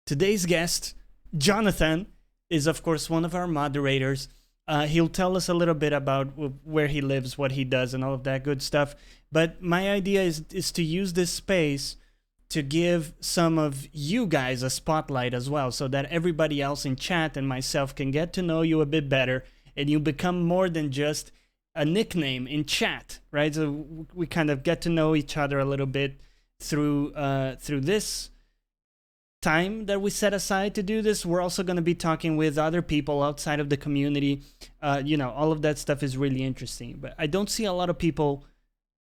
Today's guest, Jonathan, is of course one of our moderators. He'll tell us a little bit about where he lives, what he does, and all of that good stuff. But my idea is to use this space to give some of you guys a spotlight as well, so that everybody else in chat and myself can get to know you a bit better, and you become more than just a nickname in chat, right? So we kind of get to know each other a little bit through this time that we set aside to do this. We're also going to be talking with other people outside of the community. All of that stuff is really interesting, but I don't see a lot of people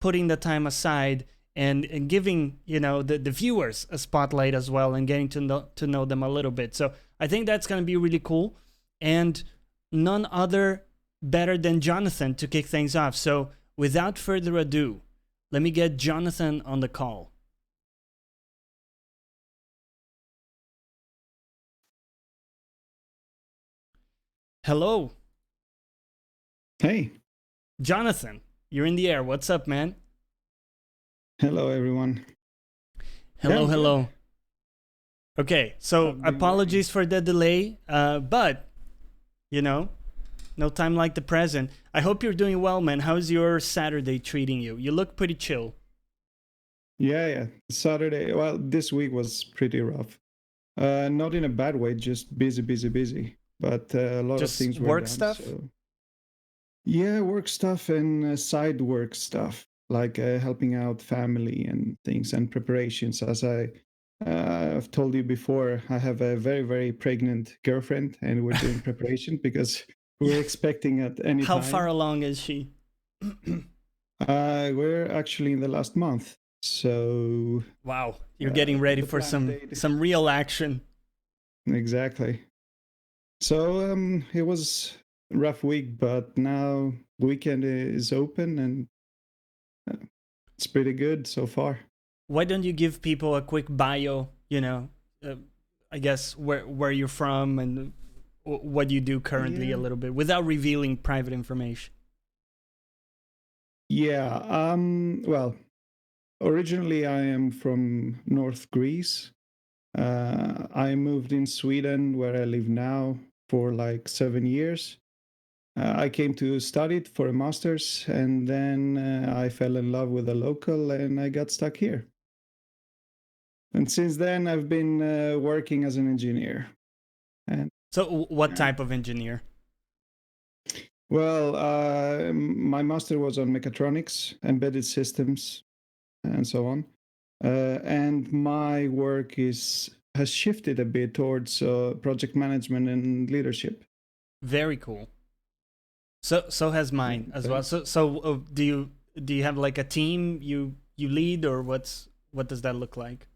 putting the time aside and giving the viewers a spotlight as well, and getting to know them a little bit. So I think that's going to be really cool, and none other better than Jonathan to kick things off. So without further ado, let me get Jonathan on the call. Hello. Hey. Jonathan, you're in the air. What's up, man? Hello, everyone. Hello. Okay, so apologies for the delay, but, no time like the present. I hope you're doing well, man. How's your Saturday treating you? You look pretty chill. Yeah. Saturday, well, this week was pretty rough. Not in a bad way, just busy. But a lot just of things were work done, stuff? So. Yeah, work stuff and side work stuff, like helping out family and things and preparations. As I've told you before, I have a very, very pregnant girlfriend, and we're doing preparation because we're expecting at any How time. far along is she? We're actually in the last month. So wow, you're getting ready for some real action. Exactly. So it was a rough week, but now weekend is open and it's pretty good so far. Why don't you give people a quick bio, I guess where you're from and what you do currently a little bit, without revealing private information? Yeah, well, originally I am from North Greece. I moved in Sweden, where I live now, for like 7 years. I came to study it for a master's, and then I fell in love with a local, and I got stuck here. And since then, I've been working as an engineer. And so, what type of engineer? Well, my master was on mechatronics, embedded systems, and so on. And my work has shifted a bit towards project management and leadership. Very cool. So has mine as well. So do you have like a team you lead, or what does that look like?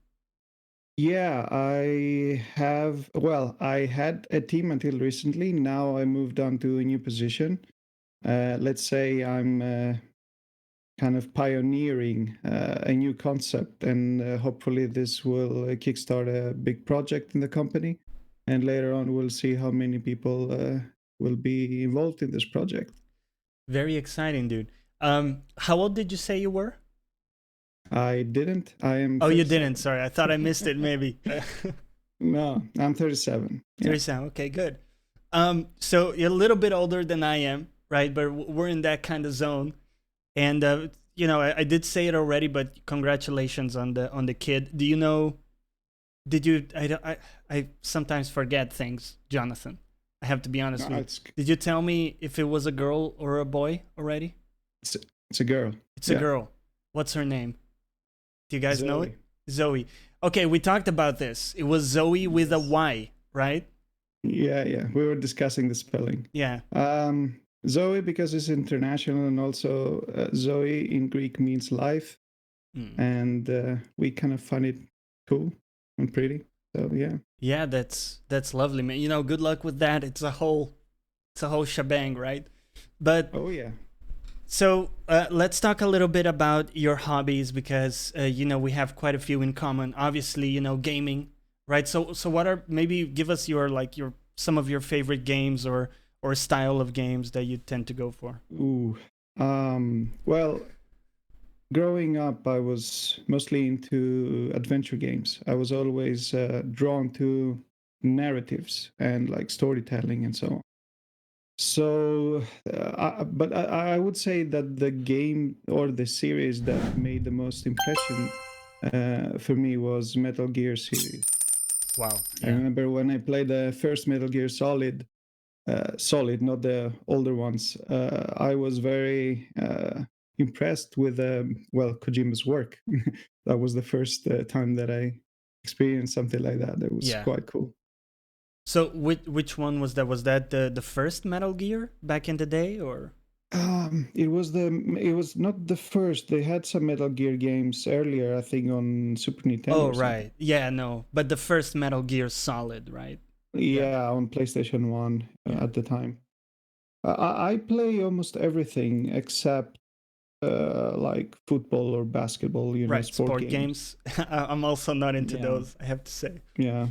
Yeah, I have. Well, I had a team until recently. Now I moved on to a new position. Let's say I'm kind of pioneering a new concept, and hopefully this will kickstart a big project in the company. And later on, we'll see how many people will be involved in this project. Very exciting, dude. How old did you say you were? I didn't. I am. Oh, 37. You didn't. Sorry, I thought I missed it. Maybe. No, I'm 37. 37. Yeah. Okay, good. So you're a little bit older than I am, right? But we're in that kind of zone. And I did say it already, but congratulations on the kid. Do you know? Did you? I sometimes forget things, Jonathan. I have to be honest with you. Did you tell me if it was a girl or a boy already? It's a girl. It's a girl. What's her name? Do you guys know it? Zoe. Okay, we talked about this. It was Zoe with a Y, right? Yeah. We were discussing the spelling. Yeah. Zoe, because it's international, and also Zoe in Greek means life, and we kind of find it cool and pretty. So yeah. Yeah, that's lovely, man. Good luck with that. It's a whole shebang, right? But oh yeah. So let's talk a little bit about your hobbies, because we have quite a few in common. Obviously, gaming, right? So what are, maybe give us your some of your favorite games or style of games that you tend to go for. Ooh, well, growing up, I was mostly into adventure games. I was always drawn to narratives and like storytelling and so on. So, but I would say that the game or the series that made the most impression for me was Metal Gear series. Wow. I Yeah. remember when I played the first Metal Gear Solid, not the older ones. I was very impressed with Kojima's work. That was the first time that I experienced something like that. That was Yeah. quite cool. So which one was that? Was that the first Metal Gear back in the day, or? It was not the first. They had some Metal Gear games earlier, I think, on Super Nintendo Oh or something. right. Yeah. No. But the first Metal Gear Solid, right? Yeah. Yeah, on PlayStation One Yeah. at the time. I play almost everything except like football or basketball, Right. sport Sport games. games. I'm also not into Yeah, those, I have to say. yeah.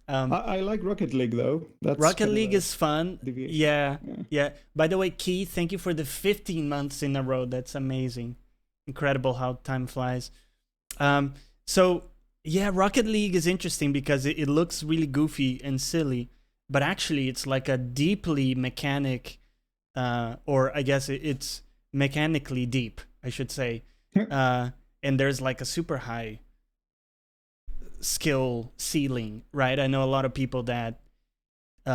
Um, I like Rocket League though. That's Rocket kind of League a is fun. deviation. Yeah. Yeah. Yeah. By the way, Keith, thank you for the 15 months in a row. That's amazing. Incredible how time flies. Um, so yeah, Rocket League is interesting because it looks really goofy and silly, but actually it's like a deeply mechanic, or I guess it's mechanically deep, I should say. Uh, and there's like a super high skill ceiling, right? I know a lot of people that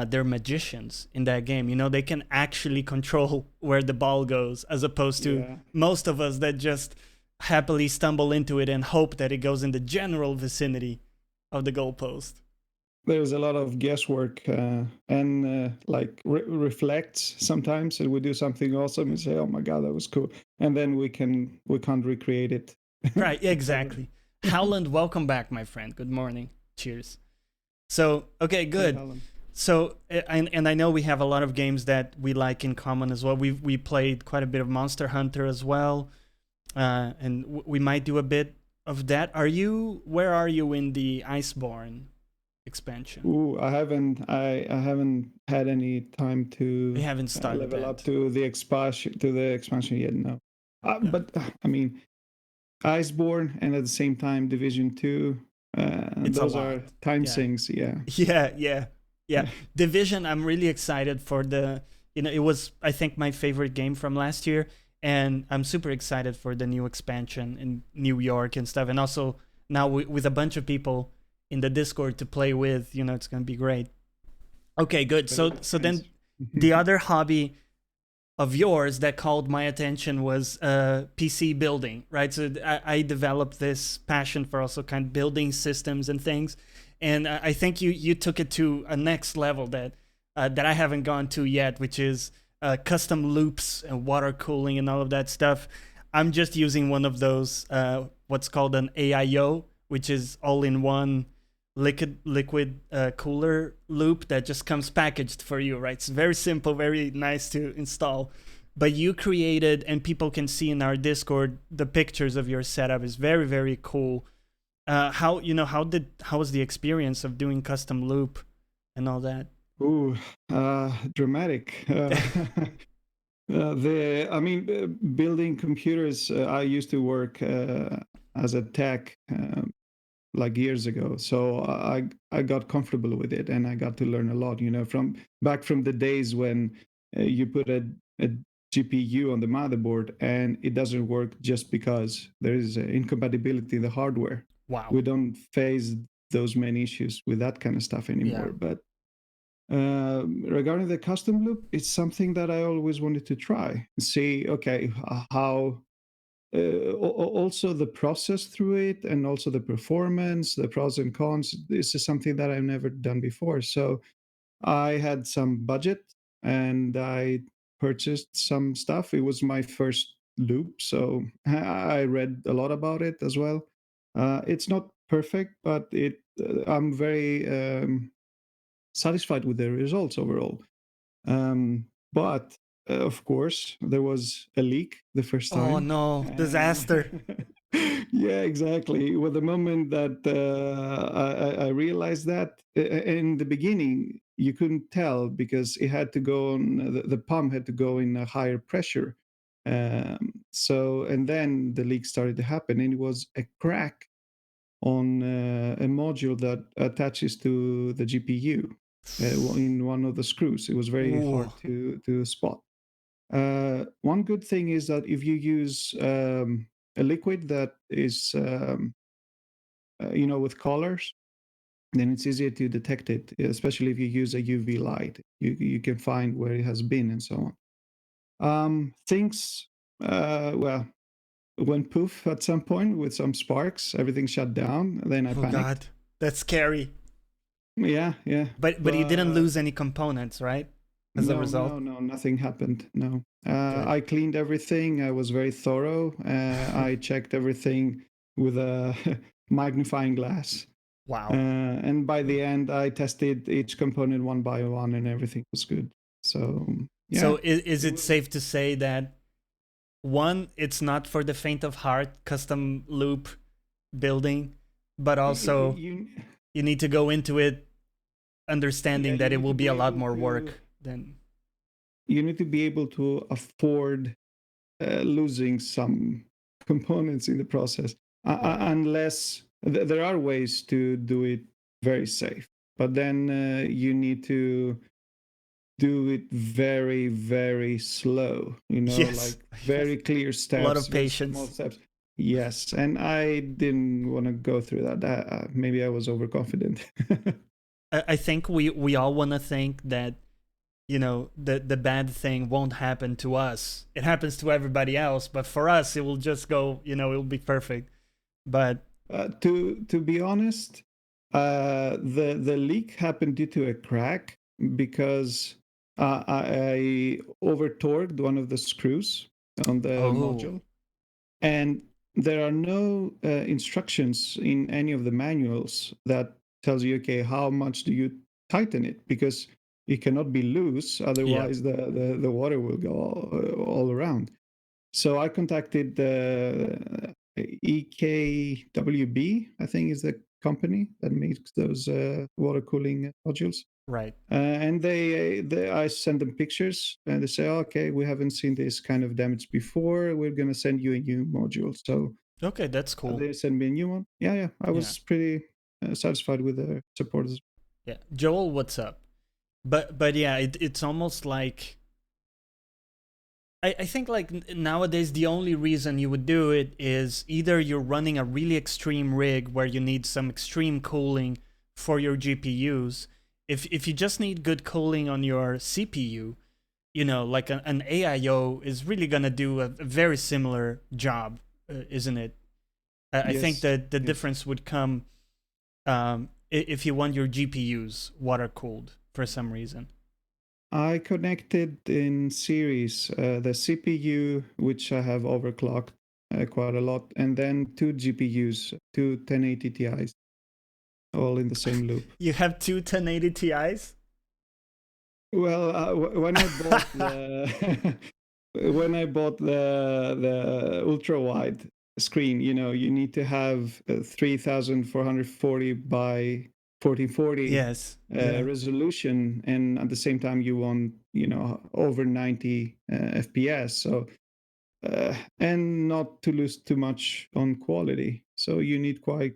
they're magicians in that game. You know, they can actually control where the ball goes, as opposed to Yeah. most of us that just happily stumble into it and hope that it goes in the general vicinity of the goalpost. There's a lot of guesswork and like reflects sometimes, and we do something awesome and say, "Oh my god, that was cool," and then we can't recreate it. Right, Ever. exactly. Howland, welcome back, my friend. Good morning. Cheers. So, okay, Hey, good. Alan. So, and I know we have a lot of games that we like in common as well. We played quite a bit of Monster Hunter as well, and we might do a bit of that. Where are you in the Iceborne expansion? Ooh, I haven't had any time We to haven't started level up that. to the expansion yet. No, Yeah, but I mean, Iceborne and at the same time Division Two. it's a Those lot. are time Yeah, sinks. Yeah, yeah, yeah, yeah. Division. I'm really excited for the. You know, it was I think my favorite game from last year, and I'm super excited for the new expansion in New York and stuff, and also now with a bunch of people in the Discord to play with. You know, it's gonna be great. Okay, good. very So nice. then the other hobby of yours that called my attention was PC building, right? So I developed this passion for also kind of building systems and things, and I think you took it to a next level that I haven't gone to yet, which is custom loops and water cooling and all of that stuff. I'm just using one of those what's called an AIO, which is all in one liquid cooler loop that just comes packaged for you, right? It's very simple, very nice to install. But you created, and people can see in our Discord the pictures of your setup is very, very cool. How was the experience of doing custom loop and all that? Ooh, dramatic. Building computers. I used to work as a tech like years ago, so I got comfortable with it, and I got to learn a lot. From back from the days when you put a GPU on the motherboard and it doesn't work just because there is incompatibility in the hardware. Wow. We don't face those many issues with that kind of stuff Yeah. anymore. But regarding the custom loop, it's something that I always wanted to try and see. Okay, how also the process through it, and also the performance, the pros and cons. This is something that I've never done before. So I had some budget and I purchased some stuff. It was my first loop, so I read a lot about it as well. It's not perfect, but I'm very satisfied with the results overall. But of course, there was a leak the first Oh time. no, disaster. Yeah, exactly. Well, the moment that I realized that in the beginning, you couldn't tell because it had to go on, the pump had to go in a higher pressure. So, and then the leak started to happen, and it was a crack on a module that attaches to the GPU in one of the screws. It was very Ooh. hard to spot. One good thing is that if you use a liquid that is, with colors, then it's easier to detect it, especially if you use a UV light. You can find where it has been and so on. Things, well, went poof at some point with some sparks. Everything shut down. Then I Oh panicked. God, that's scary. Yeah, yeah. But you didn't lose any components, right? As a result. No, nothing happened. No. Good. I cleaned everything. I was very thorough. I checked everything with a magnifying glass. Wow. And by the end, I tested each component one by one, and everything was good. So yeah. So is it safe to say that one, it's not for the faint of heart, custom loop building, but also you need to go into it understanding that you it need will to be a lot able more to- work than. You need to be able to afford losing some components in the process, unless there are ways to do it very safe. But then you need to do it very, very slow. Yes. Like very clear steps, A lot of very small patience. steps. Yes, and I didn't want to go through that. Maybe I was overconfident. I think we all want to think that, you know, the bad thing won't happen to us. It happens to everybody else, but for us it will just go, you know, it'll be perfect. But To be honest, the leak happened due to a crack because I over torqued one of the screws on the oh, module, and there are no instructions in any of the manuals that tells you, okay, how much do you tighten it, because it cannot be loose, yeah, otherwise the water will go all around. So I contacted the EKWB, I think is the company that makes those water cooling modules. right. And I sent them pictures, and they say, okay, we haven't seen this kind of damage before. We're going to send you a new module. So Okay, that's cool. they sent me a new one. Yeah. I was pretty satisfied with the support. Yeah, Joel, what's up? But yeah, it's almost like I think like nowadays the only reason you would do it is either you're running a really extreme rig where you need some extreme cooling for your GPUs. If you just need good cooling on your CPU, you know, like an AIO is really gonna do a very similar job, isn't it? I think Yes. that the difference would come if you want your GPUs water cooled for some reason. I connected in series the CPU, which I have overclocked quite a lot, and then two GPUs, two 1080 Ti's, all in the same loop. You have two 1080 Ti's? Well, when I bought the when I bought the ultra wide screen, you need to have 3440 by 1440 Yes. Yeah. resolution, and at the same time you want over 90 FPS. So and not to lose too much on quality. So you need quite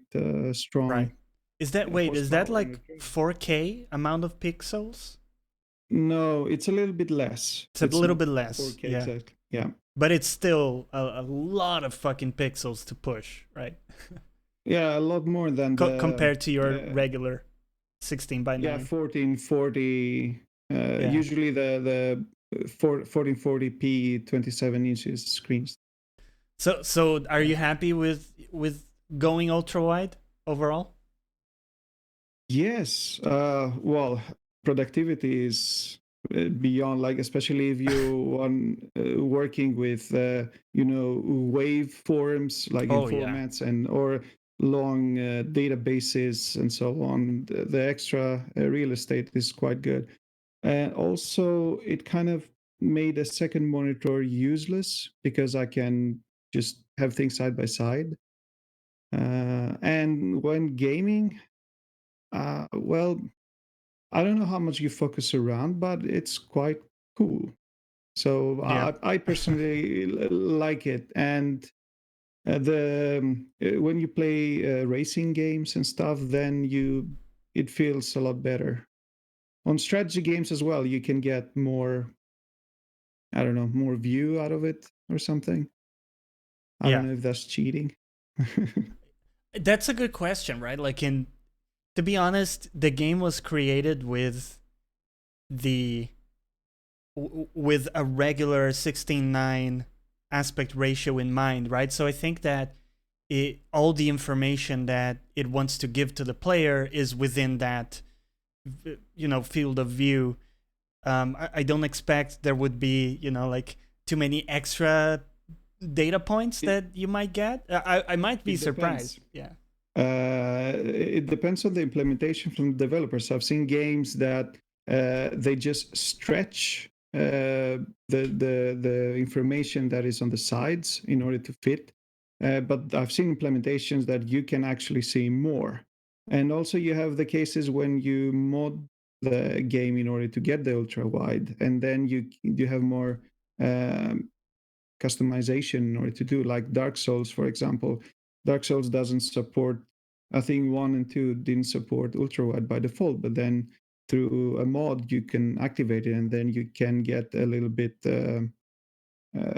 strong Right. Is that wait? Is that horsepower on like your train. 4K amount of pixels? No, it's a little bit less. It's a It's little not bit less. 4K Yeah. exactly. Yeah. But it's still a lot of fucking pixels to push, right? Yeah, a lot more than the Compared to your regular 16 by 9. 1440. Yeah. Usually the 1440p 27 inches screens. So are you happy with going ultra wide overall? Yes. Well, productivity is beyond, like, especially if you want working with waveforms, like in Oh yeah. formats and or long databases and so on. The extra real estate is quite good. And also, it kind of made a second monitor useless because I can just have things side by side. And when gaming, well, I don't know how much you focus around, but it's quite cool. So Yeah. I personally like it. And when you play racing games and stuff, then it feels a lot better. On strategy games as well, you can get more, I don't know, more view out of it or something. I don't Yeah. know if that's cheating. That's a good question, right? Like, to be honest, the game was created with the with a regular 16:9 aspect ratio in mind, right? So I think that all the information that it wants to give to the player is within that field of view. I don't expect there would be like too many extra data points it, that you might get. I might be it surprised. depends. Yeah. It depends on the implementation from the developers. I've seen games that they just stretch the information that is on the sides in order to fit. But I've seen implementations that you can actually see more. And also, you have the cases when you mod the game in order to get the ultra wide, and then you have more um, customization in order to do, like Dark Souls, for example. Dark Souls doesn't support, I think 1 and 2 didn't support ultra wide by default, but then through a mod you can activate it, and then you can get a little bit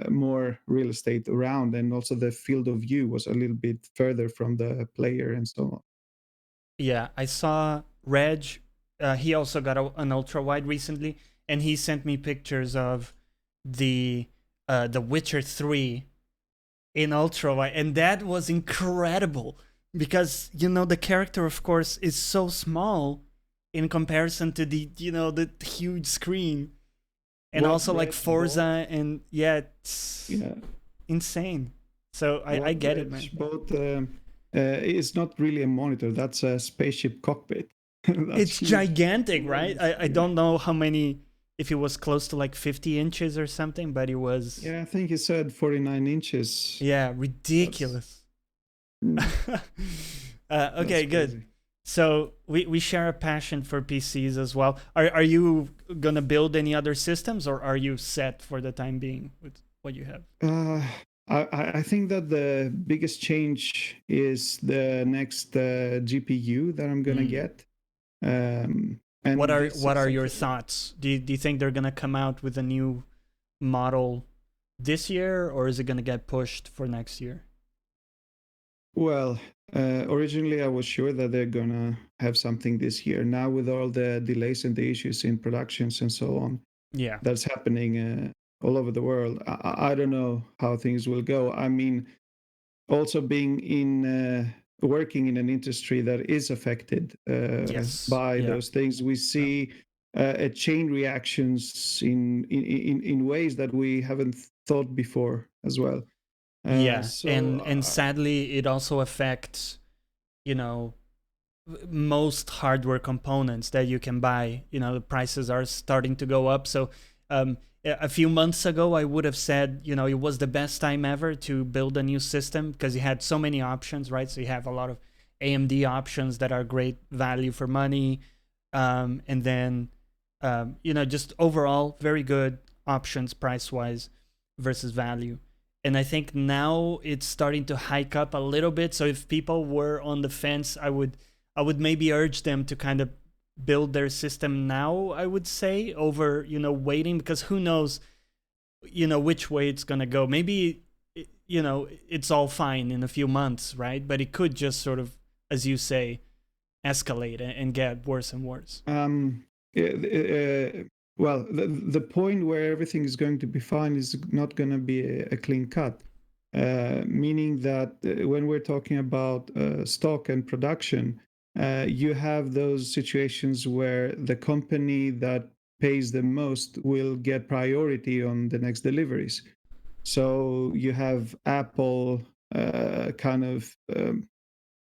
more real estate around, and also the field of view was a little bit further from the player and so on. Yeah, I saw Reg. He also got an ultra wide recently, and he sent me pictures of the Witcher 3 in ultra wide, and that was incredible because the character, of course, is so small in comparison to the huge screen, and What also like Reg Forza, bought, and yeah, it's yeah, insane. So I what get it, Reg man. bought is not really a monitor. That's a spaceship cockpit. That's It's huge. gigantic, right? Enormous. I don't know how many, if it was close to like 50 inches or something, but it was, Yeah, I think he said 49 inches. yeah, That's ridiculous. mm, that's Okay, good. crazy. So we share a passion for PCs as well. Are you gonna build any other systems, or are you set for the time being with what you have? Uh, I think that the biggest change is the next GPU that I'm gonna Mm. get. And this What is are your something. thoughts? Do you think they're gonna come out with a new model this year, or is it gonna get pushed for next year? Well, originally I was sure that they're gonna have something this year. Now with all the delays and the issues in productions and so on, Yeah. that's happening all over the world. I don't know how things will go. I mean, also being in working in an industry that is affected Yes. by Yeah. those things, we Yeah. see a chain reactions in ways that we haven't thought before as well. Yeah, So and sadly, it also affects you know most hardware components that you can buy. The prices are starting to go up. So a few months ago, I would have said it was the best time ever to build a new system because you had so many options, right? So you have a lot of AMD options that are great value for money, and then just overall very good options price wise versus value. And I think now it's starting to hike up a little bit. So if people were on the fence, I would maybe urge them to kind of build their system now, I would say, over waiting, because who knows which way it's going to go. Maybe it's all fine in a few months, right? But it could just sort of, as you say, escalate and get worse and worse. um, uh, uh, well, the point where everything is going to be fine is not going to be a clean cut. Meaning that when we're talking about stock and production, you have those situations where the company that pays the most will get priority on the next deliveries. So you have Apple kind of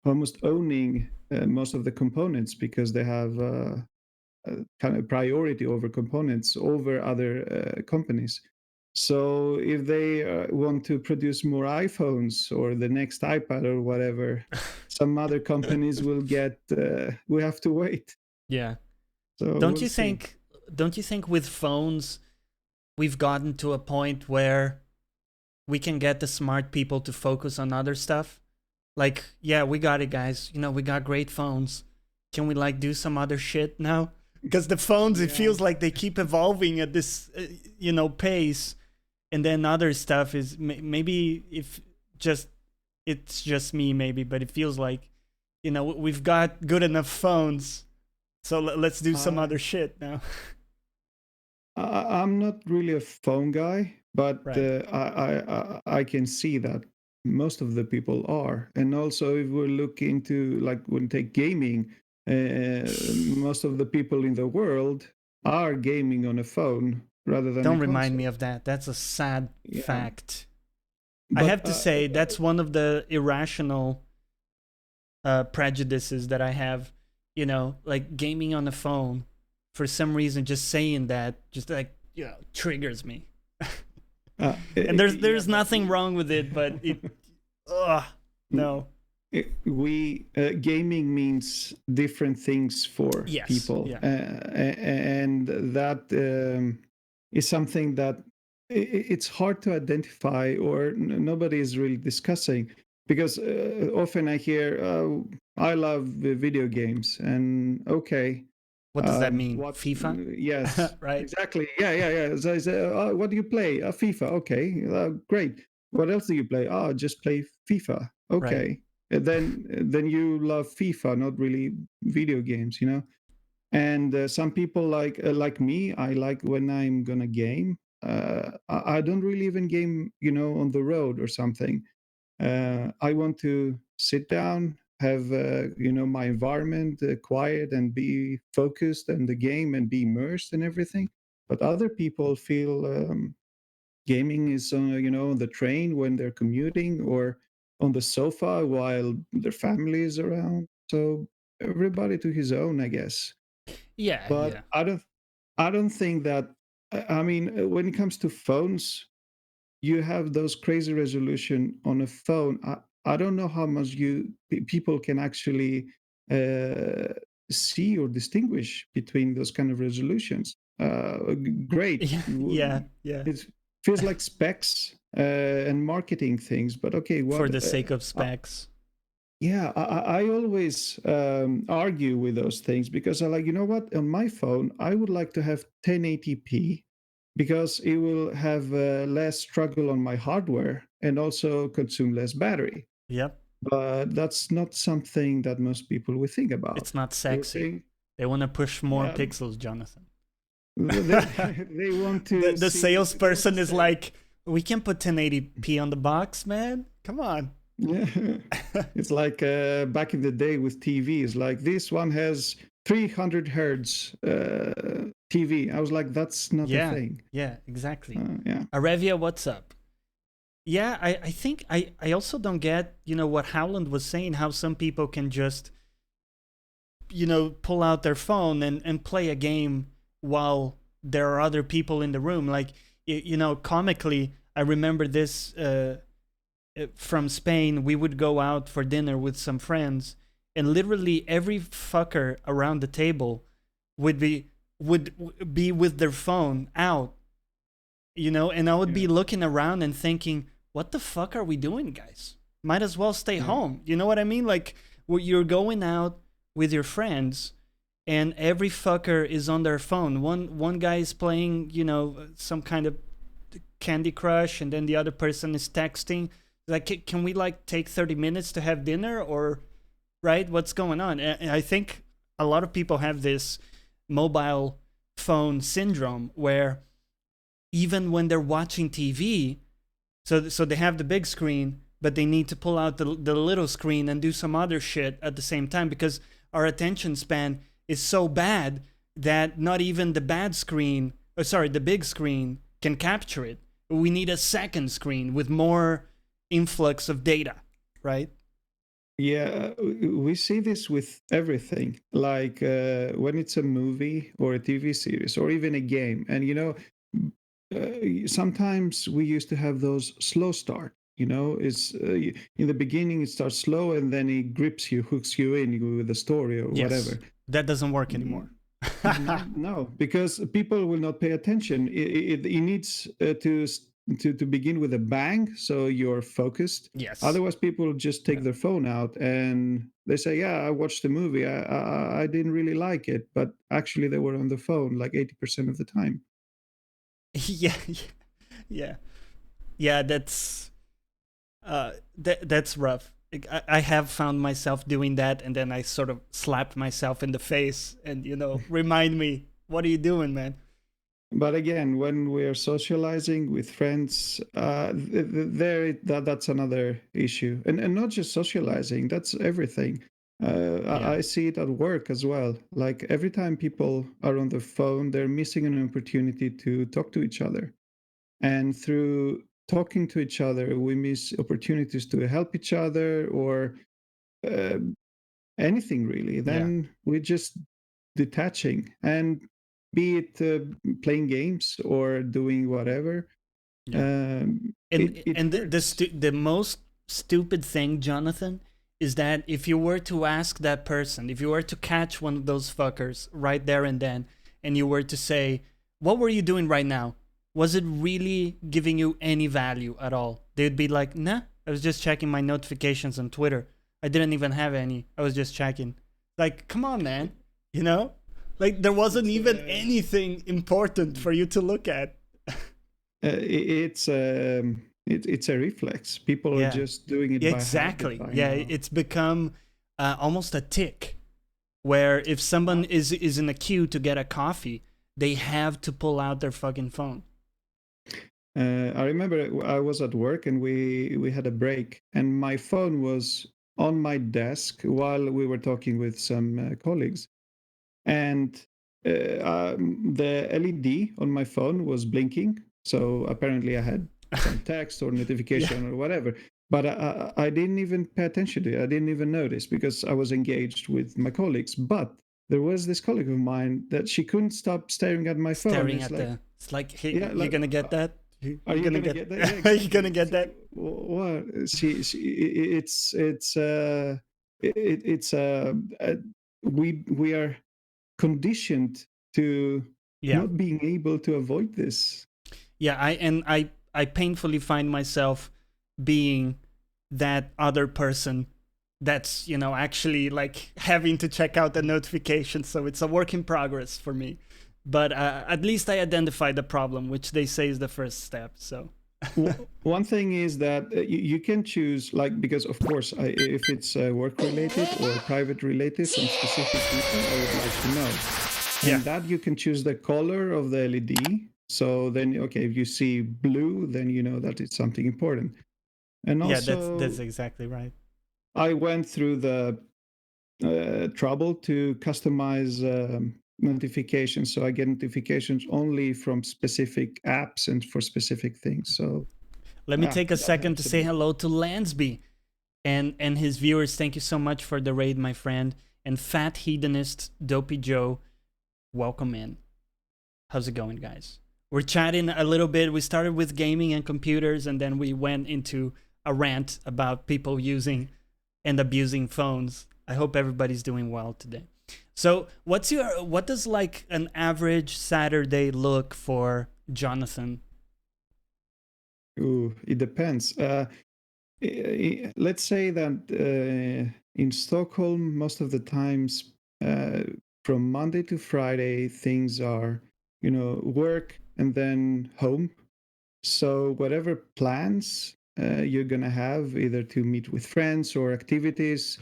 almost owning most of the components because they have kind of priority over components over other companies. So if they want to produce more iPhones or the next iPad or whatever, some other companies will get. We have to wait. Yeah. So Don't we'll you see. think? Don't you think with phones, we've gotten to a point where we can get the smart people to focus on other stuff. Like, yeah, we got it, guys. You know, we got great phones. Can we like do some other shit now? Because the phones, it feels like they keep evolving at this, pace. And then other stuff is maybe if just it's just me, maybe, but it feels like, we've got good enough phones. So let's do some other shit now. I'm not really a phone guy, but Right. I can see that most of the people are. And also, if we look into like when take gaming, most of the people in the world are gaming on a phone rather than a Don't remind me console. of that. That's a sad Yeah, fact. I but have to say, that's one of the irrational prejudices that I have. Like gaming on the phone. For some reason, just saying that just like triggers me. And there's nothing wrong with it, but it, ugh, no. we gaming means different things for Yes, people, yeah. and that is something that it's hard to identify, or nobody is really discussing, because often I hear I love video games, and okay, What does that mean? what FIFA? yes, Right? exactly, yeah. So I say, what do you play? FIFA. Okay, great. What else do you play? Oh, just play FIFA. Right. Okay. And then you love FIFA, not really video games, And some people like me, I like when I'm gonna game. I don't really even game, on the road or something. I want to sit down, have my environment quiet and be focused in the game and be immersed in everything. But other people feel gaming is on the train when they're commuting, or on the sofa while their family is around. So everybody to his own, I guess. Yeah, But yeah. I don't think that. I mean, when it comes to phones, you have those crazy resolution on a phone. I don't know how much people can actually uh, see or distinguish between those kind of resolutions. Great. Yeah, yeah, yeah. It feels like specs and marketing things, but okay, For what? the sake of specs. Yeah, I always argue with those things, because I like, what? On my phone, I would like to have 1080p, because it will have less struggle on my hardware and also consume less battery. Yep. But that's not something that most people will think about. It's not They will sexy. think, They want to push more yeah, pixels, Jonathan. they, they want the to the see, they want to salesperson is say, like, we can put 1080p on the box, man. Come on. yeah. It's like back in the day with TVs, like this one has 300 hertz TV. I was like, that's not a Yeah, thing. yeah, exactly. Yeah. Arevia, what's up? Yeah, I think I also don't get, what Howland was saying, how some people can just, pull out their phone and play a game while there are other people in the room. Like, comically, I remember this from Spain. We would go out for dinner with some friends, and literally every fucker around the table would be with their phone out, and I would be Yeah. looking around and thinking, what the fuck are we doing, guys? Might as well stay Yeah. home. You know what I mean? Like, you're going out with your friends, and every fucker is on their phone. One guy is playing, some kind of Candy Crush, and then the other person is texting. Like, can we like take 30 minutes to have dinner, or right? What's going on? And I think a lot of people have this mobile phone syndrome where even when they're watching TV, so they have the big screen, but they need to pull out the little screen and do some other shit at the same time, because our attention span is so bad that not even the the big screen can capture it. We need a second screen with more influx of data, right? Yeah, we see this with everything. Like when it's a movie or a TV series or even a game, and sometimes we used to have those slow start. It's in the beginning it starts slow, and then it grips you, hooks you in with the story or Yes, whatever. that doesn't work Mm, anymore. No, because people will not pay attention. It needs to begin with a bang, so you're focused. Yes. Otherwise, people just take Yeah. their phone out and they say, "Yeah, I watched the movie. I didn't really like it," but actually, they were on the phone like 80% of the time. Yeah. Yeah. Yeah. That's rough. Like, I have found myself doing that, and then I sort of slapped myself in the face, and remind me, what are you doing, man? But again, when we're socializing with friends, that's another issue, and not just socializing. That's everything. Yeah. I see it at work as well. Like every time people are on the phone, they're missing an opportunity to talk to each other, and through talking to each other, we miss opportunities to help each other or uh, anything really. Yeah. Then we're just detaching, and be it playing games or doing whatever, Yeah. it And hurts. the most stupid thing, Jonathan, is that if you were to ask that person, if you were to catch one of those fuckers right there and then, and you were to say, "What were you doing right now? Was it really giving you any value at all?" They'd be like, "Nah, I was just checking my notifications on Twitter. I didn't even have any. I was just checking." Like, come on, man. You know? Like, there wasn't It's even anything important for you to look at. it's a reflex. People are Yeah. just doing it Yeah, by habit exactly. by Yeah, now. it's become almost a tick where if someone is in a queue to get a coffee, they have to pull out their fucking phone. I remember I was at work and we had a break, and my phone was on my desk while we were talking with some colleagues, and the LED on my phone was blinking. So apparently, I had some text or Yeah. notification or whatever. But I didn't even pay attention to it. I didn't even notice because I was engaged with my colleagues. But there was this colleague of mine that she couldn't stop staring at my phone. Staring It's at like, it's like, hey, yeah, you're like, gonna get that? are You're you gonna gonna get get that? Yeah, are you gonna exactly. get that? What she it's we are conditioned to Yeah. not being able to avoid this. Yeah, I painfully find myself being that other person that's, actually like having to check out the notifications, so it's a work in progress for me. But at least I identified the problem, which they say is the first step. So One thing is that you can choose, like, because of course, if it's work related or private related from specific people, I would like to know. yeah. And that you can choose the color of the LED. So then, okay, if you see blue, then you know that it's something important. And Yeah, that's also, exactly right. I went through the trouble to customize notifications. So I get notifications only from specific apps and for specific things. So Let me take a that second to helps a say bit. hello to Lansby and his viewers. Thank you so much for the raid, my friend. And Fat Hedonist Dopey Joe, welcome in. How's it going, guys? We're chatting a little bit. We started with gaming and computers, and then we went into a rant about people using and abusing phones. I hope everybody's doing well today. So, what does like an average Saturday look for Jonathan? Ooh, it depends. Let's say that in Stockholm, most of the times, uh, from Monday to Friday, things are, work and then home. So whatever plans you're gonna have, either to meet with friends or activities,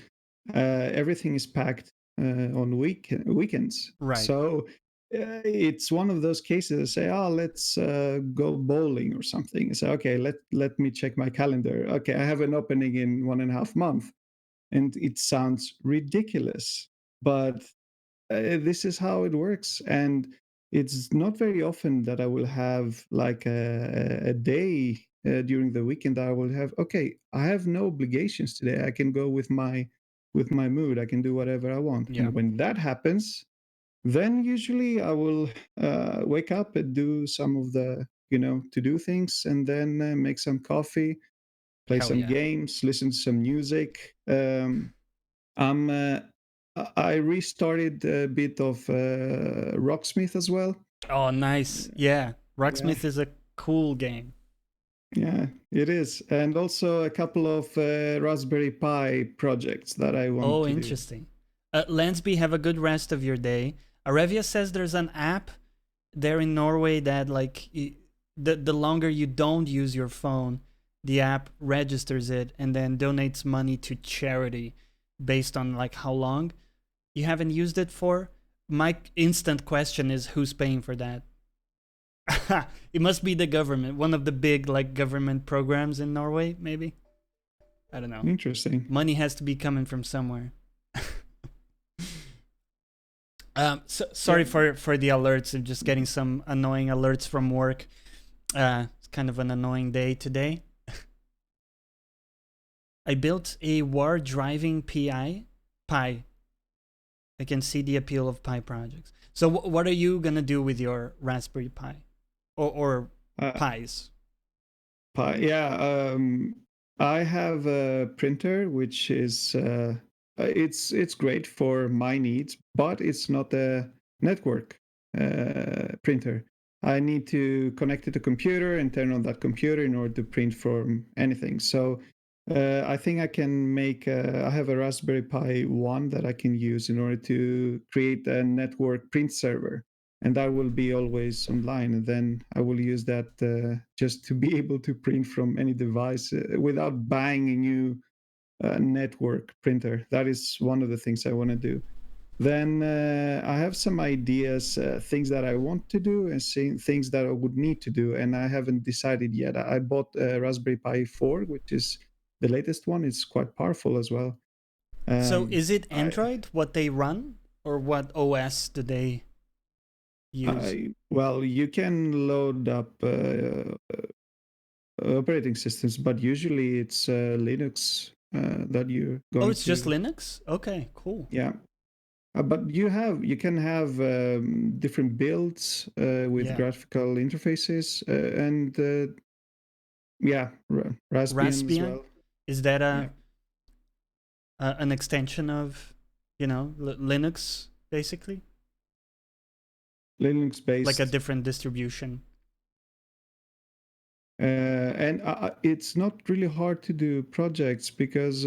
everything is packed on weekends. Right. So it's one of those cases. Say, oh, let's go bowling or something. Say, okay, let me check my calendar. Okay, I have an opening in 1.5 months, and it sounds ridiculous, but this is how it works. And it's not very often that I will have like a day during the weekend that I will have, okay, I have no obligations today. I can go with my mood. I can do whatever I want. Yeah. And when that happens, then usually I will wake up and do some of the, to do things, and then make some coffee, play Hell some yeah. games, listen to some music. I'm I restarted a bit of Rocksmith as well. Oh, nice. Yeah, Yeah, Rocksmith is a cool game. yeah, it is, and also a couple of Raspberry Pi projects that I want Oh, to do. interesting. Lansby, have a good rest of your day. Arevia says there's an app there in Norway that like the longer you don't use your phone, the app registers it and then donates money to charity based on like how long you haven't used it for. My instant question is who's paying for that? It must be the government, one of the big like government programs in Norway, maybe. I don't know. Interesting. Money has to be coming from somewhere. Sorry Yeah. for the alerts. I'm just getting some annoying alerts from work. It's kind of an annoying day today. I built a war driving Pi. I can see the appeal of Pi projects. So what are you gonna do with your Raspberry Pi, or Uh, Pis? Yeah, I have a printer which is it's great for my needs, but it's not a network printer. I need to connect it to computer and turn on that computer in order to print from anything. So I think I can make. I have a Raspberry Pi 1 that I can use in order to create a network print server, and that will be always online. And then I will use that just to be able to print from any device without buying a new network printer. That is one of the things I want to do. Then I have some ideas, things that I want to do, and things that I would need to do, and I haven't decided yet. I bought a Raspberry Pi 4, which is the latest one. It's quite powerful as well. So is it I, Android what they run, or what OS do they use? well, you can load up operating systems, but usually it's Linux that you're Oh, going it's just to. Linux. Okay, cool. Yeah, but you can have different builds with Yeah, graphical interfaces and yeah, Raspbian as Raspbian, well. is that Yeah, an extension of Linux basically, Linux like a based, different distribution? and it's not really hard to do projects because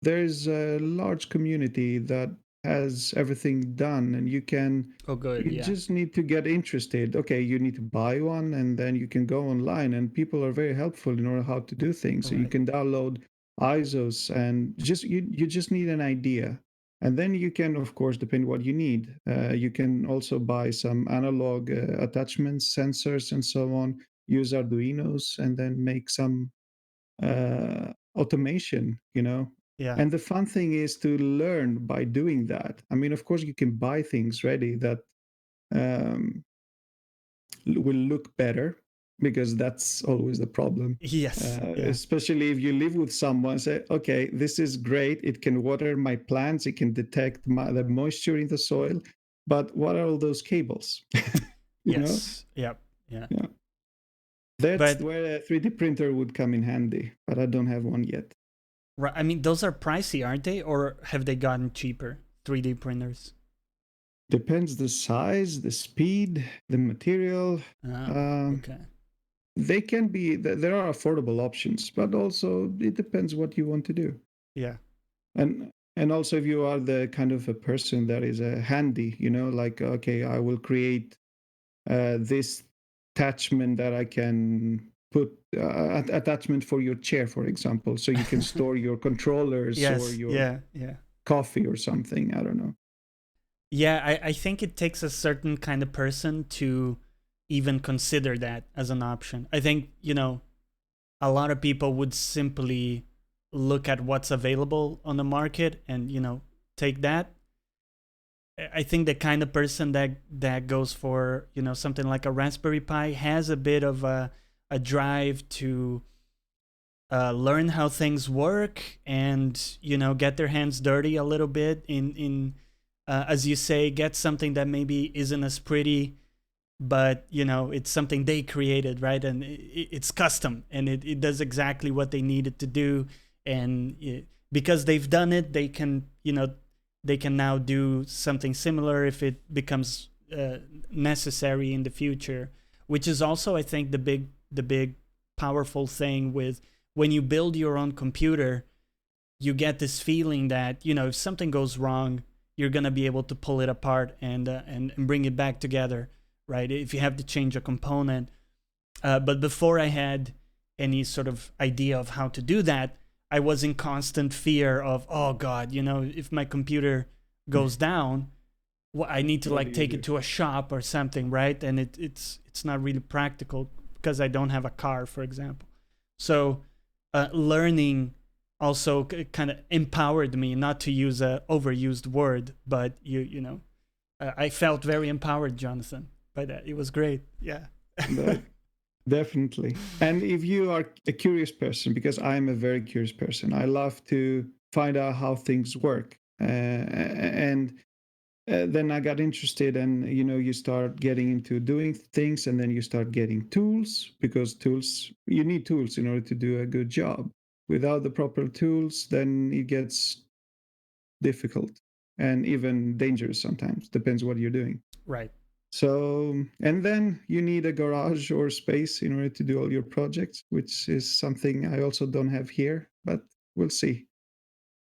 there's a large community that has everything done, and Oh, good. you Yeah. just need to get interested. Okay, you need to buy one, and then you can go online, and people are very helpful in order how to do things. So you Right. can download ISOs, and you just need an idea, and then you can, of course, depend what you need. You can also buy some analog attachments, sensors, and so on. Use Arduinos, and then make some automation, Yeah. and the fun thing is to learn by doing that. I mean, of course, you can buy things ready that um, will look better, because that's always the problem. Yes. Yeah. Especially if you live with someone, say, okay, this is great. It can water my plants. It can detect the moisture in the soil. But what are all those cables? you know? Yes. Yep. Yeah. Yeah. That's But where a 3D printer would come in handy, but I don't have one yet. I mean, those are pricey, aren't they? Or have they gotten cheaper? 3D printers. Depends the size, the speed, the material. Oh, Um, okay. they can be, there are affordable options, but also it depends what you want to do. Yeah. And also, if you are the kind of a person that is handy, like, okay, I will create this attachment that I can put attachment for your chair, for example, so you can store your controllers or Yes. your Yeah. Yeah. coffee or something. I don't know. Yeah. I think it takes a certain kind of person to even consider that as an option. I think, a lot of people would simply look at what's available on the market and, take that. I think the kind of person that goes for, something like a Raspberry Pi has a bit of a drive to learn how things work and, get their hands dirty a little bit in as you say, get something that maybe isn't as pretty, but it's something they created, right? And it's custom and it does exactly what they needed to do. And because they've done it, they can they can now do something similar if it becomes necessary in the future, which is also, I think, the big powerful thing with when you build your own computer. You get this feeling that, you know, if something goes wrong, you're gonna be able to pull it apart and bring it back together, right? If you have to change a component. But before I had any sort of idea of how to do that, I was in constant fear of, oh God, you know, if my computer goes down, well, I need to like take it to a shop or something, right? And it's not really practical because I don't have a car, for example. So learning also kind of empowered me, not to use a overused word, but you know, I felt very empowered, Jonathan, by that. It was great. Yeah. Definitely. And if you are a curious person, because I'm a very curious person, I love to find out how things work. And then I got interested, and you know, you start getting into doing things, and then you start getting tools, because you need tools in order to do a good job. Without the proper tools, then it gets difficult and even dangerous sometimes. Depends what you're doing. Right. So, and then you need a garage or space in order to do all your projects, which is something I also don't have here, but we'll see.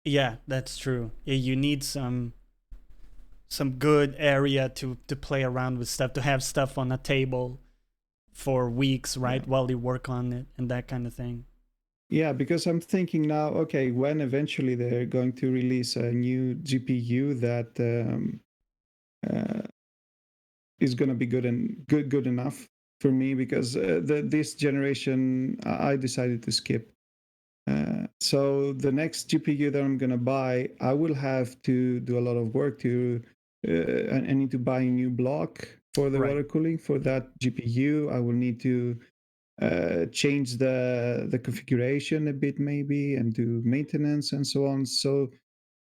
Yeah, that's true. Yeah, you need some good area to play around with stuff, to have stuff on a table for weeks, right? Yeah. While you work on it and that kind of thing. Yeah, because I'm thinking now, okay, when eventually they're going to release a new GPU that is going to be good enough for me, because this generation I decided to skip. So the next GPU that I'm going to buy, I will have to do a lot of work to. I need to buy a new block for the water cooling for that GPU. I will need to change the configuration a bit maybe, and do maintenance and so on. So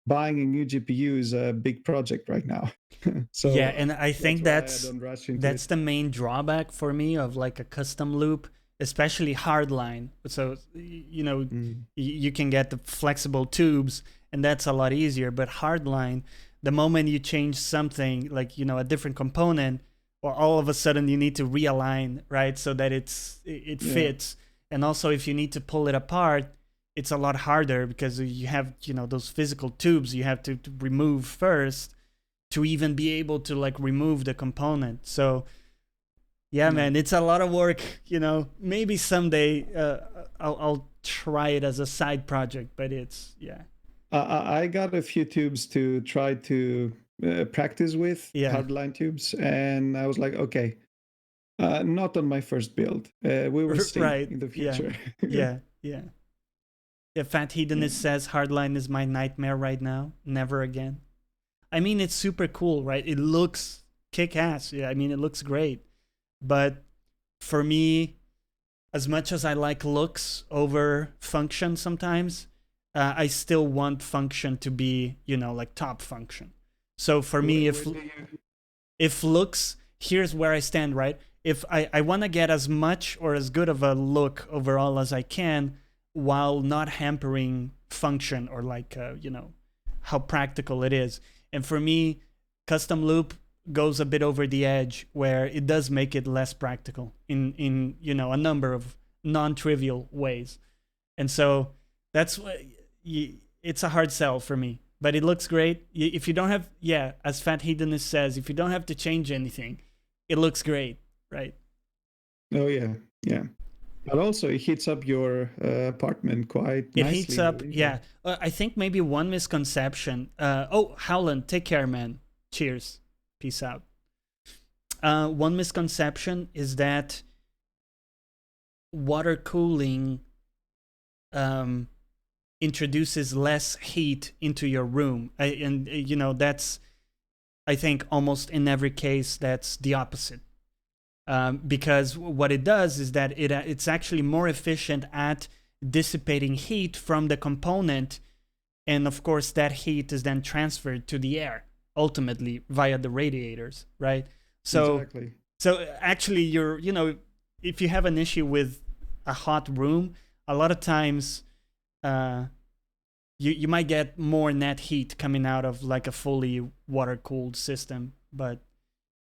buying a new GPU is a big project right now. So yeah, and I think that's it. the main drawback for me of like a custom loop, especially hardline. So you know, you can get the flexible tubes, and that's a lot easier. But hardline, the moment you change something, like, you know, a different component, or all of a sudden you need to realign, right, so that it fits. And also, if you need to pull it apart, it's a lot harder because you have, you know, those physical tubes you have to remove first to even be able to like remove the component. So yeah, man, it's a lot of work, you know. Maybe someday I'll try it as a side project, but it's, yeah. I got a few tubes to try to practice with, hardline tubes, and I was like, okay, not on my first build. We will see in the future. Yeah. Fat Hedonist says hardline is my nightmare right now. Never again. I mean, it's super cool, right? It looks kick-ass. Yeah, I mean, it looks great. But for me, as much as I like looks over function sometimes, I still want function to be, you know, like top function. So for me, if looks, here's where I stand, right? If I want to get as much or as good of a look overall as I can, while not hampering function or like, you know, how practical it is. And for me, custom loop goes a bit over the edge, where it does make it less practical in you know, a number of non-trivial ways. And so that's what it's a hard sell for me. But it looks great. If you don't have, as Fat Hedonist says, if you don't have to change anything, it looks great, right? Oh yeah. But also, it heats up your apartment quite nicely. It heats up, yeah. I think maybe one misconception. Howland, take care, man. Cheers. Peace out. One misconception is that water cooling introduces less heat into your room. And, you know, that's, I think, almost in every case, that's the opposite. Because what it does is that it's actually more efficient at dissipating heat from the component, and of course that heat is then transferred to the air ultimately via the radiators, right? So exactly. So actually, you know, if you have an issue with a hot room, a lot of times you might get more net heat coming out of like a fully water cooled system, but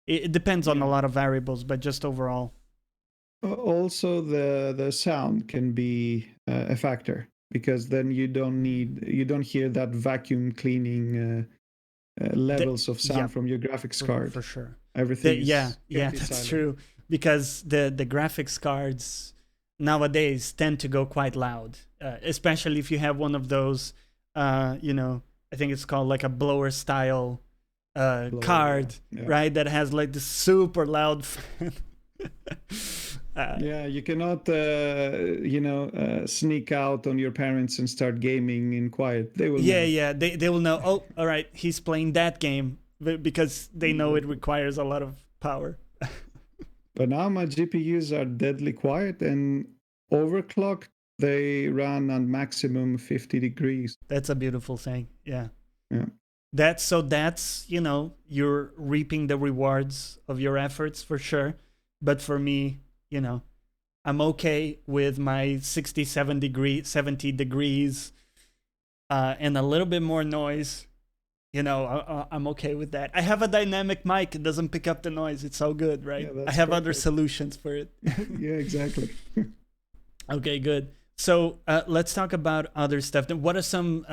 it depends on a Yeah. lot of variables. But just overall, Also, the sound can be a factor because then you don't hear that vacuum cleaning levels of yeah, sound from your graphics for card. sure. Everything Yeah, is can yeah, be that's silent. true. Because the graphics cards nowadays tend to go quite loud, especially if you have one of those, you know, I think it's called like a blower style Blower, card, yeah. right? That has like the super loud fan. Yeah, you cannot, sneak out on your parents and start gaming in quiet. They will Yeah, know. yeah, they will know. Oh, all right, he's playing that game because they know it Exactly. requires a lot of power. But now my GPUs are deadly quiet and overclocked. They run on maximum 50 degrees. That's a beautiful thing. Yeah. Yeah. That's you're reaping the rewards of your efforts for sure. But for me, you know, I'm okay with my 70 degrees and a little bit more noise. I'm okay with that. I have a dynamic mic. It doesn't pick up the noise. It's all good, right? Yeah, I that's have other perfect. solutions for it. Yeah, exactly. Okay, good. So let's talk about other stuff. What are some?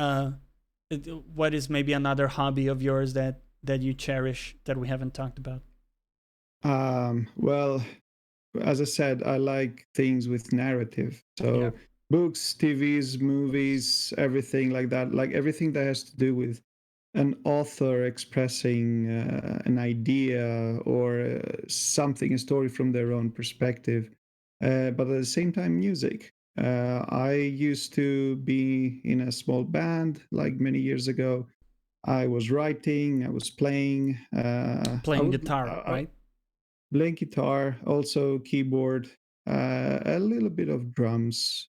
What is maybe another hobby of yours that you cherish that we haven't talked about? Well, as I said, I like things with narrative. Yeah. So books, TVs, movies, everything like that. Like everything that has to do with an author expressing an idea or something, a story from their own perspective. But at the same time, music. I used to be in a small band like many years ago. I was writing, I was playing. Playing guitar, I right? playing guitar, also keyboard, a little bit of drums,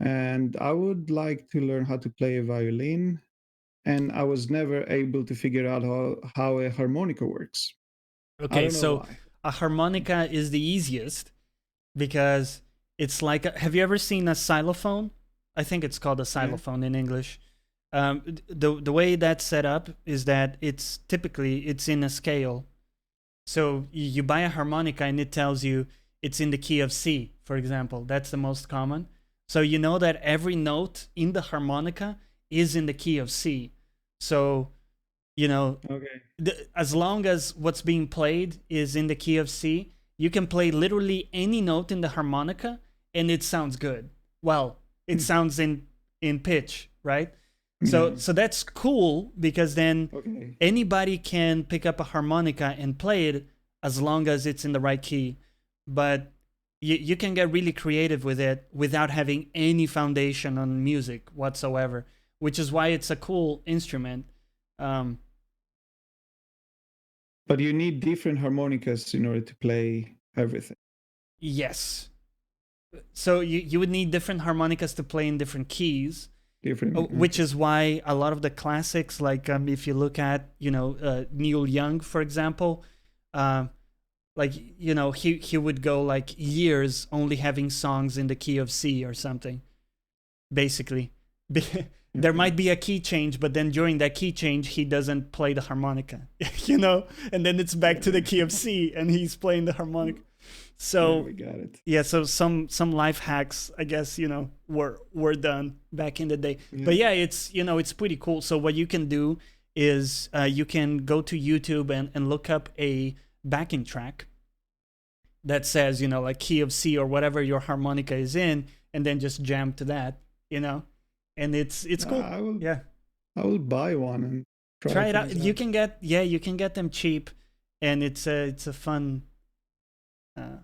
and I would like to learn how to play a violin. And I was never able to figure out how a harmonica works. I Okay, don't know so why. a harmonica is the easiest because it's like have you ever seen a xylophone? I think it's called a Yeah. xylophone in English. The way that's set up is that it's in a scale. So you buy a harmonica and it tells you it's in the key of C, for example. That's the most common. So you know that every note in the harmonica is in the key of C. So, you know, Okay. as long as what's being played is in the key of C, you can play literally any note in the harmonica and it sounds good. Well, it sounds in pitch, right? Yeah. So that's cool because then Okay. anybody can pick up a harmonica and play it as long as it's in the right key. But you can get really creative with it without having any foundation on music whatsoever, which is why it's a cool instrument. Um, But you need different harmonicas in order to play everything. yes. So you would need different harmonicas to play in different keys, Different. which Okay. is why a lot of the classics, like if you look at Neil Young, for example, uh, like he would go like years only having songs in the key of C or something, basically. There Okay. might be a key change, but then during that key change he doesn't play the harmonica, and then it's back to the key of C and he's playing the harmonica. Yeah, So we got it. yeah, so some life hacks, I guess, were done back in the day. Yeah. But yeah, it's pretty cool. So what you can do is you can go to YouTube and look up a backing track that says, like key of C or whatever your harmonica is in, and then just jam to that, and it's cool. I will. Yeah, I will buy one and try try it out. things You out. can get them cheap, and it's a fun. Uh,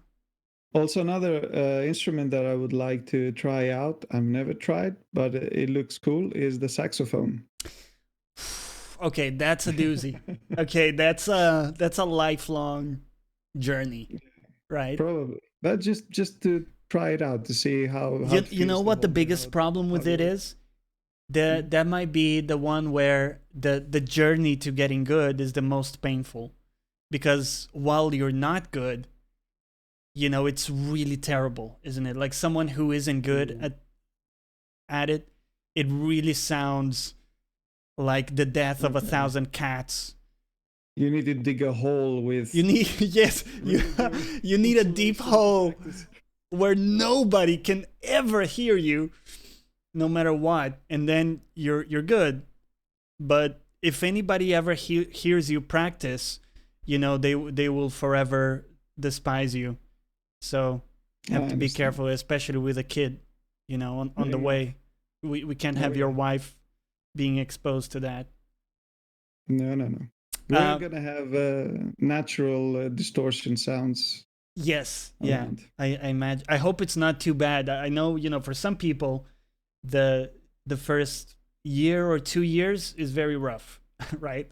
Also, another instrument that I would like to try out, I've never tried, but it looks cool, is the saxophone. okay, that's a doozy. Okay, that's a lifelong journey, right? Probably, but just to try it out to see how You it you know feels to what the hold the biggest note, problem how with to it work. is? That might be the one where the journey to getting good is the most painful, because while you're not good, it's really terrible, isn't it? Like someone who isn't good Mm. at it, it really sounds like the death of a Okay. thousand cats. You need to dig a hole You with need yes, regular you need a deep insulation to hole practice. where nobody can ever hear you, no matter what, and then you're good. But if anybody ever hears you practice, they will forever despise you. So I have to be understand. careful, especially with a kid, on the Yeah. way. We can't Oh have your yeah. wife being exposed to that. No, no, no. We're Uh, gonna have natural distortion sounds yes, yeah. around. I imagine. I hope it's not too bad. I know, for some people, the the first year or 2 years is very rough, right?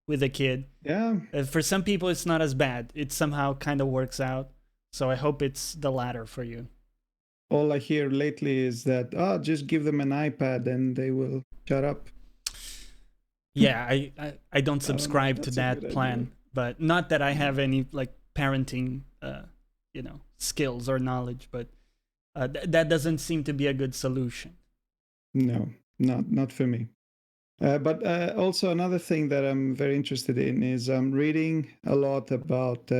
With a kid. Yeah. For some people, it's not as bad. It somehow kind of works out. So I hope it's the latter for you. All I hear lately is that just give them an iPad and they will shut up. Yeah, I don't I don't know if subscribe to that's a good that idea. plan, but not that I Mm. have any like parenting, skills or knowledge, but that doesn't seem to be a good solution. No, not for me. But also another thing that I'm very interested in is I'm reading a lot about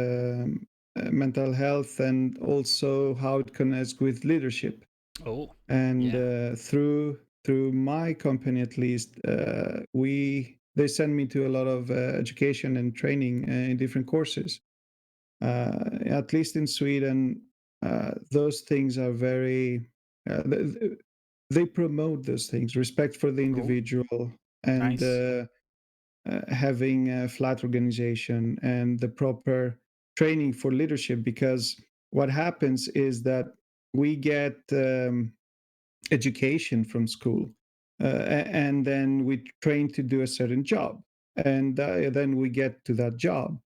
mental health and also how it connects with leadership. Oh, And yeah. through my company, at least, they send me to a lot of education and training in different courses. At least in Sweden, those things are very. They promote those things: respect for the Oh, individual, and nice. having a flat organization and the proper training for leadership. Because what happens is that we get education from school, and then we train to do a certain job, and then we get to that job,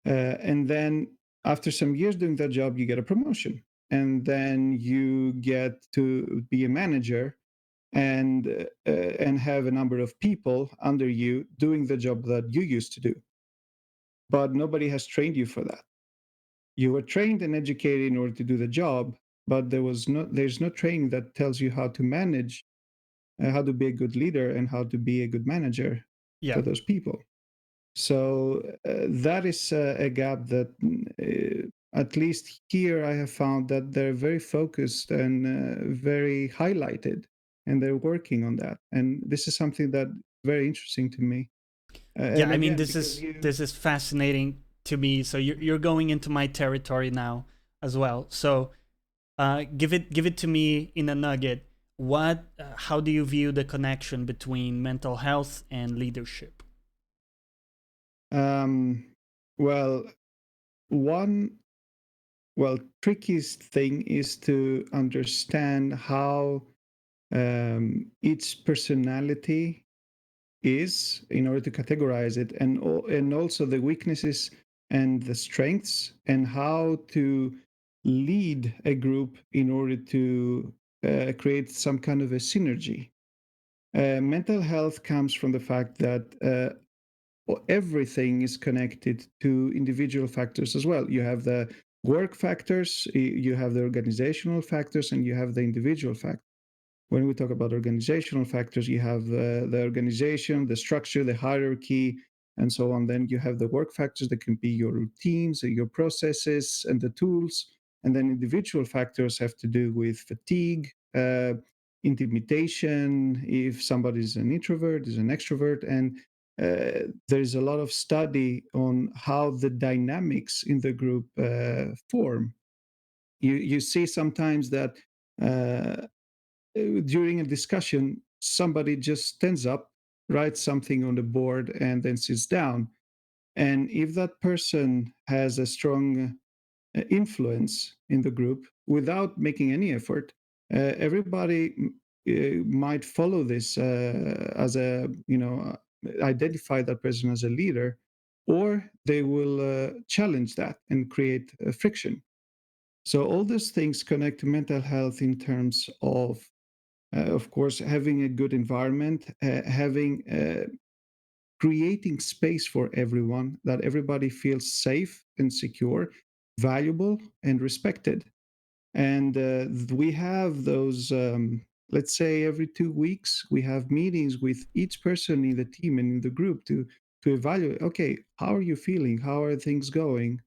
and then after some years doing that job, you get a promotion, and then you get to be a manager and have a number of people under you doing the job that you used to do. But nobody has trained you for that. You were trained and educated in order to do the job, but there's no training that tells you how to manage, how to be a good leader, and how to be a good manager Yeah. for those people. So that is a gap that, at least here, I have found that they're very focused and very highlighted, and they're working on that. And this is something that very interesting to me. Yeah, And I mean, again, this because is you, this is fascinating to me. So you're going into my territory now as well. So give it to me in a nugget. How do you view the connection between mental health and leadership? um, well, one trickiest thing is to understand how each personality is in order to categorize it, and also the weaknesses and the strengths, and how to lead a group in order to create some kind of a synergy. Mental health comes from the fact that everything is connected to individual factors as well. You have the work factors, you have the organizational factors, and you have the individual factors. When we talk about organizational factors, you have the organization, the structure, the hierarchy, and so on. Then you have the work factors that can be your routines, your processes, and the tools. And then individual factors have to do with fatigue, intimidation, if somebody is an introvert, is an extrovert. And there's a lot of study on how the dynamics in the group form. You see sometimes that during a discussion, somebody just stands up, writes something on the board, and then sits down. And if that person has a strong influence in the group without making any effort, everybody might follow this as a, identify that person as a leader, or they will challenge that and create friction. So all those things connect to mental health in terms of course, having a good environment, having creating space for everyone, that everybody feels safe and secure, valuable and respected. And we have those. let's say every 2 weeks, we have meetings with each person in the team and in the group to evaluate. Okay, how are you feeling? How are things going?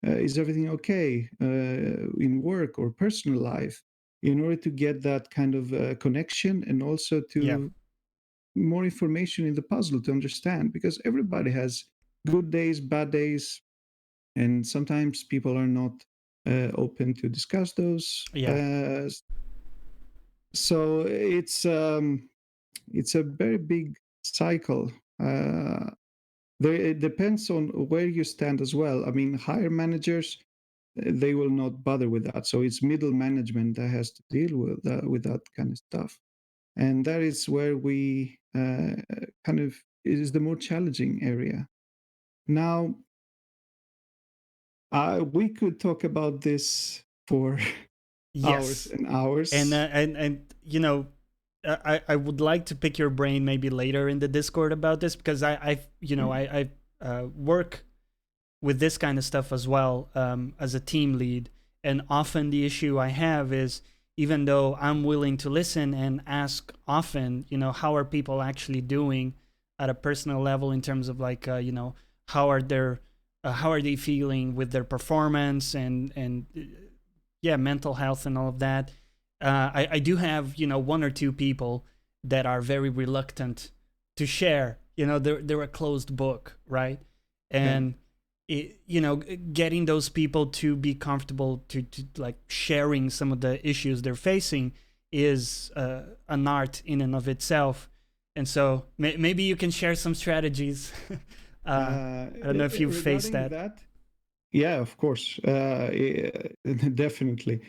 Is everything okay in work or personal life? In order to get that kind of connection, and also Yeah. to more information in the puzzle to understand, because everybody has good days, bad days, and sometimes people are not open to discuss those. Yeah. So it's a very big cycle. It depends on where you stand as well. I mean, higher managers, they will not bother with that. So it's middle management that has to deal with that kind of stuff, and that is where we kind of is the more challenging area. Now, we could talk about this for hours Yes. and And hours. I would like to pick your brain maybe later in the Discord about this, because I work with this kind of stuff as well, as a team lead. And often the issue I have is, even though I'm willing to listen and ask often, how are people actually doing at a personal level, in terms of like, how are their how are they feeling with their performance, and yeah, mental health and all of that. I do have, one or two people that are very reluctant to share. They're a closed book, right? Yeah. And getting those people to be comfortable to like sharing some of the issues they're facing is an art in and of itself. And so maybe you can share some strategies. I don't know if you've faced Regarding that. that, yeah, of course, definitely.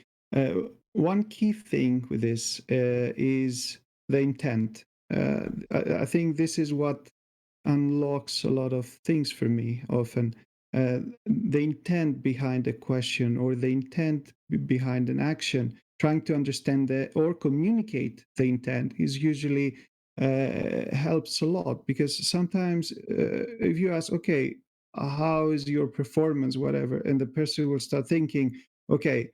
One key thing with this is the intent. I think this is what unlocks a lot of things for me often. The intent behind a question, or the intent behind an action, trying to understand or communicate the intent, is usually helps a lot, because sometimes if you ask, okay, how is your performance, whatever, and the person will start thinking, okay,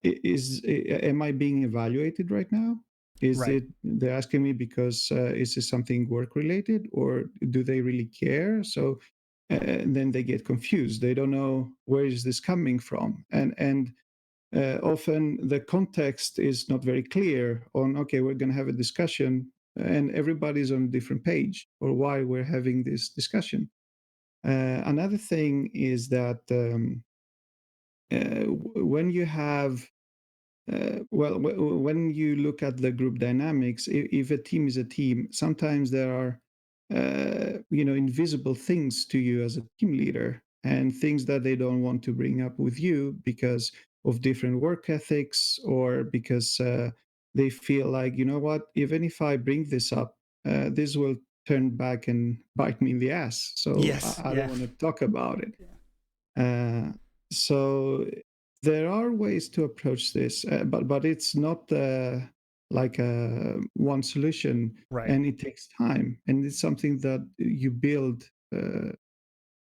am I being evaluated right now? Is Right. it they're asking me because is this something work related, or do they really care? So then they get confused. They don't know where is this coming from, and often the context is not very clear on, okay, we're going to have a discussion, and everybody's on a different page, or why we're having this discussion. Another thing is that when you have when you look at the group dynamics, if a team is a team, sometimes there are, invisible things to you as a team leader, and things that they don't want to bring up with you because of different work ethics, or because they feel like, you know what, even if I bring this up, this will turn back and bite me in the ass. So Yes. I don't Yeah. want to talk about it. Uh, so there are ways to approach this, but it's not like a one solution, Right. and it takes time, and it's something that you build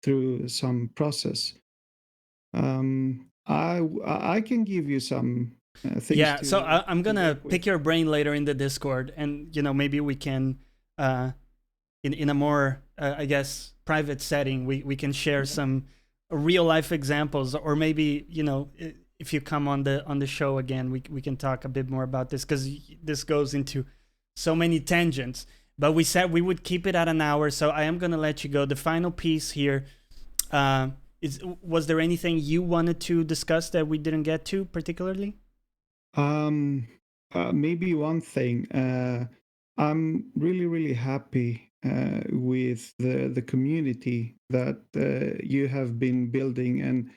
through some process. I can give you some things Yeah, so to I'm gonna work with. pick your brain later in the Discord, and maybe we can, uh, in a more, I guess, private setting, we can share Yeah. some real life examples, or maybe if you come on the show again, we can talk a bit more about this, because this goes into so many tangents. But we said we would keep it at an hour, so I am gonna let you go. The final piece here. Was there anything you wanted to discuss that we didn't get to particularly? Um, Maybe one thing. I'm really, really happy with the community that you have been building, and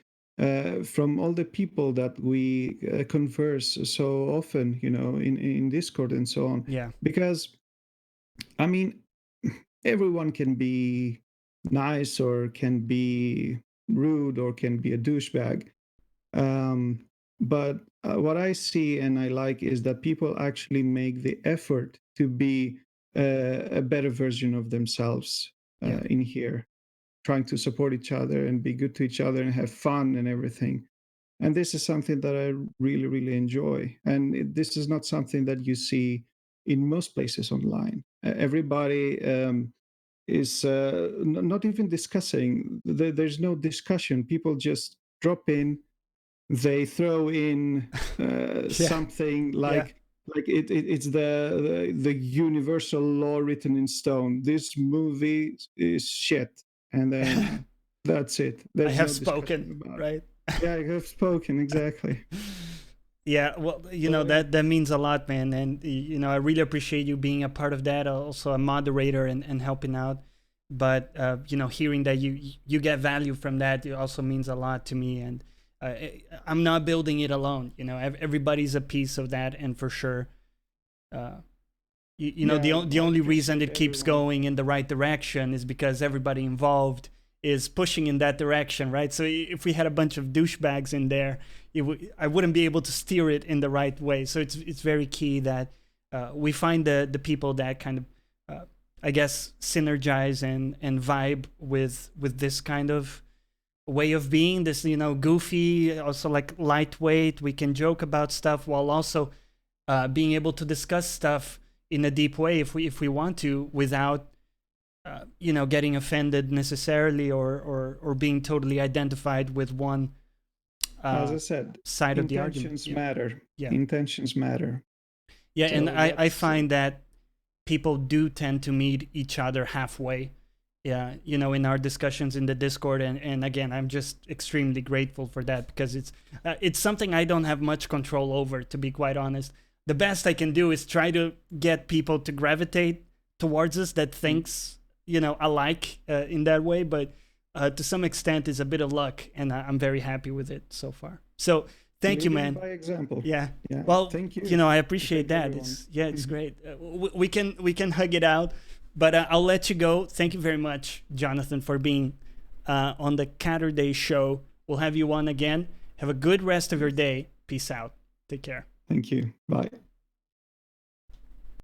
from all the people that we converse so often, in Discord and so on. Yeah. Because, I mean, everyone can be nice, or can be rude, or can be a douchebag. But what I see and I like is that people actually make the effort to be a better version of themselves Yeah. in here, trying to support each other and be good to each other and have fun and everything. And this is something that I really, really enjoy. And this is not something that you see in most places online. Everybody is not even discussing. There's no discussion. People just drop in. They throw in something like it's the universal law written in stone. This movie is shit, and then that's it. There's I have no spoken, about right? Yeah, I have spoken, exactly. Yeah, well, you know, that means a lot, man. And, you know, I really appreciate you being a part of that, also a moderator and helping out. But, you know, hearing that you get value from that, it also means a lot to me. And I'm not building it alone. You know, everybody's a piece of that. And for sure, you know, the only reason it keeps going in the right direction is because everybody involved is pushing in that direction, right? So if we had a bunch of douchebags in there, I wouldn't be able to steer it in the right way. So it's very key that we find the people that kind of, I guess, synergize and vibe with this kind of way of being. This, you know, goofy, also like lightweight. We can joke about stuff while also being able to discuss stuff in a deep way if we want to, without you know, getting offended necessarily or being totally identified with one as I said, side of the argument. Intentions matter. Yeah. Intentions matter. Yeah, So and I find that people do tend to meet each other halfway. Yeah, you know, in our discussions in the Discord, and again, I'm just extremely grateful for that, because it's something I don't have much control over, to be quite honest. The best I can do is try to get people to gravitate towards us that thinks, you know, alike in that way, but to some extent it's a bit of luck, and I'm very happy with it so far. So thank you, man. By example. Yeah. Yeah. Well, thank you. You know, I appreciate that. It's great. We can hug it out, but I'll let you go. Thank you very much, Jonathan, for being on the Caturday show. We'll have you on again. Have a good rest of your day. Peace out. Take care. Thank you. Bye.